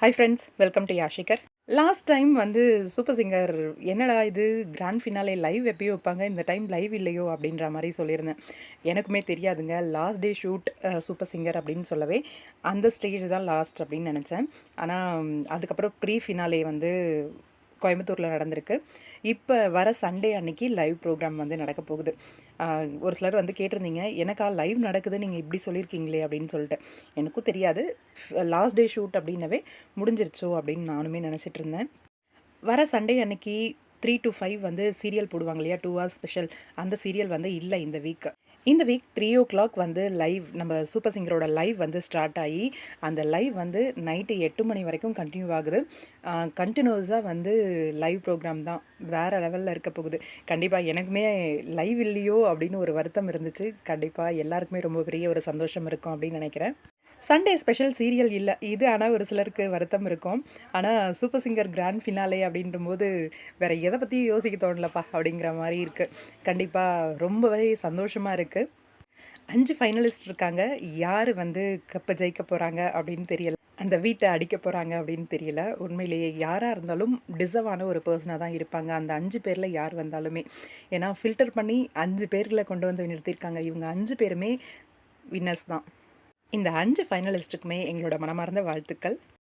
Hi friends, welcome to யாஷிகர். Last time வந்து super singer என்னடா இது கிராண்ட் ஃபினாலே லைவ் எப்பயோ வைப்பாங்க, இந்த டைம் லைவ் இல்லையோ அப்படின்ற மாரி சொல்லியிருந்தேன். எனக்குமே தெரியாதுங்க. Last day shoot super singer அப்படின்னு சொல்லவே, அந்த ஸ்டேஜ் தான் லாஸ்ட் அப்படின்னு நெனச்சேன். ஆனா அதுக்கப்புறம் ப்ரீ ஃபினாலே வந்து கோயம்புத்தூர்ல நடந்திருக்கு. இப்ப வர சண்டே அன்னைக்கு லைவ் ப்ரோகிராம் வந்து நடக்க போகுது. அ ஒரு சிலர் வந்து கேட்டிருந்தீங்க, "எனக்கா லைவ் நடக்குது நீங்க இப்படி சொல்லியிருக்கீங்களே" அப்படின்னு சொல்லிட்டு. எனக்கும் தெரியாது. லாஸ்ட் டே ஷூட் அப்படின்னவே முடிஞ்சிருச்சோ அப்படின்னு நானுமே நெனச்சிட்டு இருந்தேன். வர சண்டே அன்னைக்கு 3 to 5 வந்து சீரியல் போடுவாங்க இல்லையா? 2 ஹார்ஸ் ஸ்பெஷல். அந்த சீரியல் வந்து இல்ல இந்த வீக். இந்த வீக் 3:00 வந்து லைவ் நம்ம சூப்பர் சிங்கரோட லைவ் வந்து ஸ்டார்ட் ஆயி, அந்த லைவ் வந்து நைட்டு 8 மணி வரைக்கும் கன்டின்யூ ஆகுது. கன்டினியூஸா வந்து லைவ் ப்ரோகிராம் தான். வேற லெவல்ல இருக்க போகுது. கண்டிப்பா எனக்குமே லைவ் இல்லையோ! அப்படின்னு ஒரு வருத்தம் இருந்துச்சு. கண்டிப்பா எல்லாருக்குமே ரொம்ப பெரிய ஒரு சந்தோஷம் இருக்கும் அப்படின்னு நெனைக்கிறேன். சண்டே ஸ்பெஷல் சீரியல் இல்ல. இது ஆனா ஒரு சிலருக்கு வருத்தம் இருக்கும். ஆனா சூப்பர் சிங்கர் கிராண்ட் ஃபினாலே அப்படின்றபோது, வேற எத பத்தியும் யோசிக்க தோணலப்பா அப்படிங்கிற மாரி இருக்கு. கண்டிப்பா ரொம்பவே சந்தோஷமா இருக்கு. 5 ஃபைனலிஸ்ட் இருக்காங்க. யாரு வந்து கப்ப ஜெயிக்க போறாங்க அப்படின்னு தெரியல. அந்த வீட்ட அடிக்க போறாங்க அப்படின்னு தெரியல. உண்மையிலேயே யாரா இருந்தாலும் டிசர்வ் ஆன ஒரு பெர்சனா தான் இருப்பாங்க. அந்த 5 பேர்ல யார் வந்தாலுமே. ஏன்னா ஃபில்டர் பண்ணி 5 பேர்கள கொண்டு வந்து நிறுத்தியிருக்காங்க. இவங்க 5 பேருமே வின்னர்ஸ் தான். இந்த 5 ஃபைனலிஸ்ட்டுக்குமே எங்களோட மனமார்ந்த வாழ்த்துக்கள்.